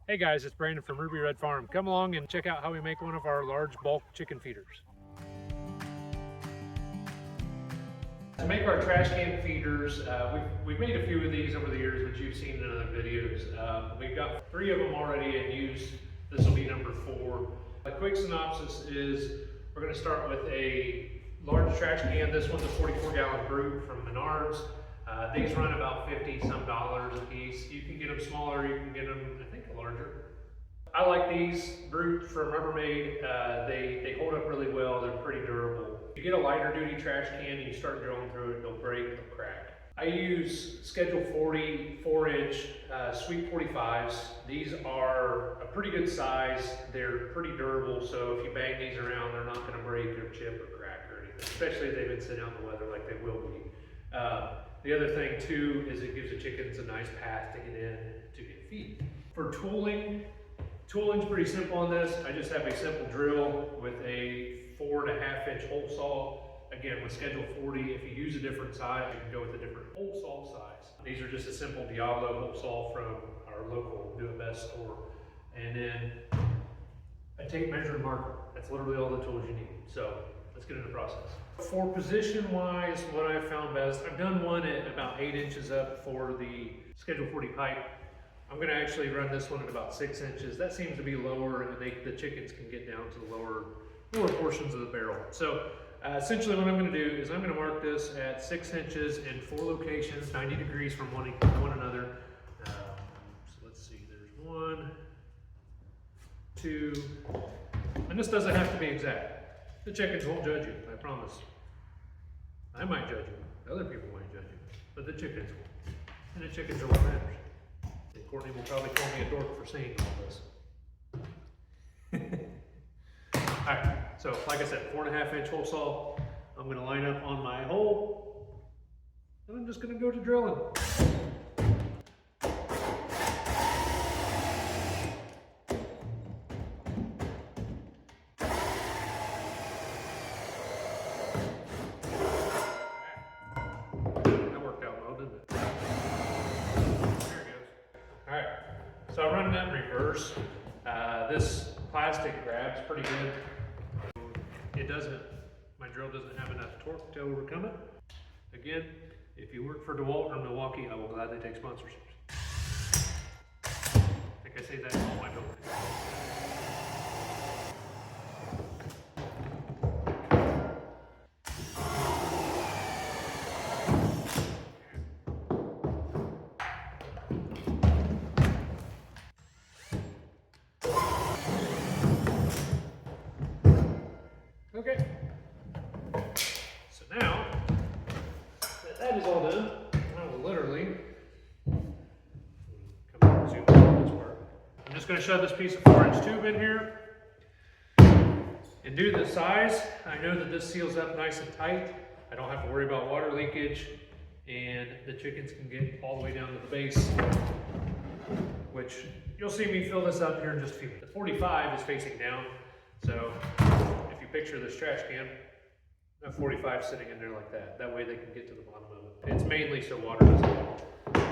Hey guys, it's Brandon from Ruby Red Farm. Come along and check out how we make one of our large bulk chicken feeders. To make our trash can feeders, we've made a few of these over the years, which you've seen in other videos. We've got 3 of them already in use. This will be number 4. A quick synopsis is we're going to start with a large trash can. This one's a 44-gallon brute from Menards. These run about $50 some a piece. You can get them smaller, you can get them, I think, larger. I like these brute from Rubbermaid. They hold up really well. They're pretty durable. If you get a lighter duty trash can and you start drilling through it, they'll break, they'll crack. I use Schedule 40 4-inch Sweep 45s. These are a pretty good size. They're pretty durable, so if you bang these around, they're not going to break or chip or crack or anything, especially if they've been sitting out in the weather like they will be. The other thing too is it gives the chickens a nice path to get in to get feed. For tooling's pretty simple on this. I just have a simple drill with a 4.5-inch hole saw. Again, with Schedule 40, if you use a different size, you can go with a different hole saw size. These are just a simple Diablo hole saw from our local Do It Best store. And then a tape measure and marker. That's literally all the tools you need. So let's get into the process. For position wise, what I've found best, I've done one at about 8 inches up for the Schedule 40 pipe. I'm going to actually run this one at about 6 inches. That seems to be lower, and the chickens can get down to the lower portions of the barrel. So essentially what I'm going to do is I'm going to mark this at 6 inches in 4 locations, 90 degrees from one another. So let's see, there's 1, 2, and this doesn't have to be exact. The chickens won't judge you, I promise. I might judge you, other people might judge you, but the chickens won't. And the chickens are what matters. And Courtney will probably call me a dork for saying all this. Alright, so like I said, 4.5-inch hole saw. I'm going to line up on my hole, and I'm just going to go to drilling. So I run that in reverse. This plastic grabs pretty good. My drill doesn't have enough torque to overcome it. Again, if you work for DeWalt or Milwaukee, I will gladly take sponsorships. I think I say that in all my buildings. Okay, so now that is all done, I will literally come and zoom in on this part. I'm just going to shove this piece of 4-inch tube in here, and due to the size, I know that this seals up nice and tight. I don't have to worry about water leakage, and the chickens can get all the way down to the base, which you'll see me fill this up here in just a few minutes. The 45 is facing down, so picture this trash can, a 45 sitting in there like that. That way they can get to the bottom of it. It's mainly so water doesn't have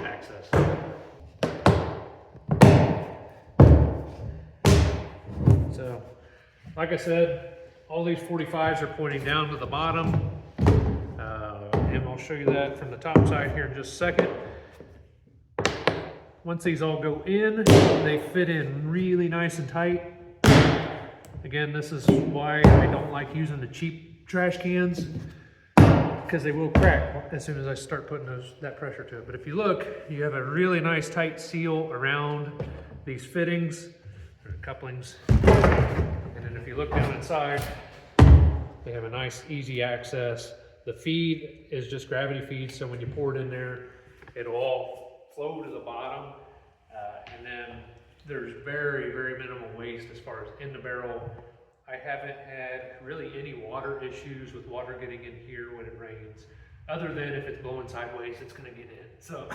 access. So, like I said, all these 45s are pointing down to the bottom. And I'll show you that from the top side here in just a second. Once these all go in, they fit in really nice and tight. Again, this is why I don't like using the cheap trash cans, because they will crack as soon as I start putting that pressure to it. But if you look, you have a really nice tight seal around these fittings, or couplings. And then if you look down inside, they have a nice easy access. The feed is just gravity feed, so when you pour it in there, it'll all flow to the bottom. And then there's very, very minimal waste as far as in the barrel. I haven't had really any water issues with water getting in here when it rains, other than if it's blowing sideways, it's gonna get in. So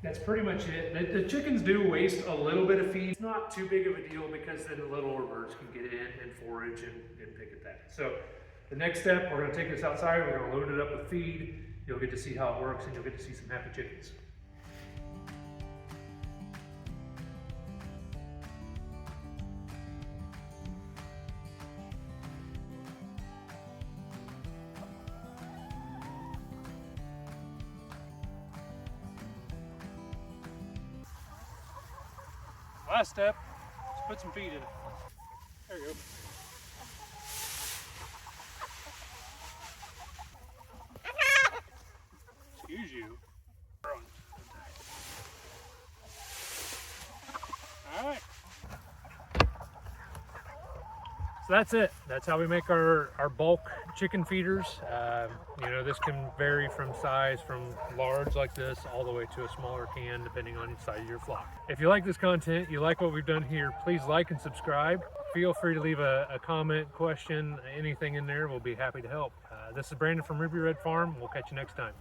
that's pretty much it. The chickens do waste a little bit of feed. It's not too big of a deal because then the littler birds can get in and forage and pick at that. So the next step, we're gonna take this outside, we're gonna load it up with feed. You'll get to see how it works, and you'll get to see some happy chickens. Last step, let's put some feed in it. There you go. Excuse you. All right. So that's it. That's how we make our bulk chicken feeders. You know, this can vary from size from large like this all the way to a smaller can depending on the size of your flock. If you like this content, you like what we've done here, please like and subscribe. Feel free to leave a comment, question, anything in there. We'll be happy to help. This is Brandon from Ruby Red Farm. We'll catch you next time.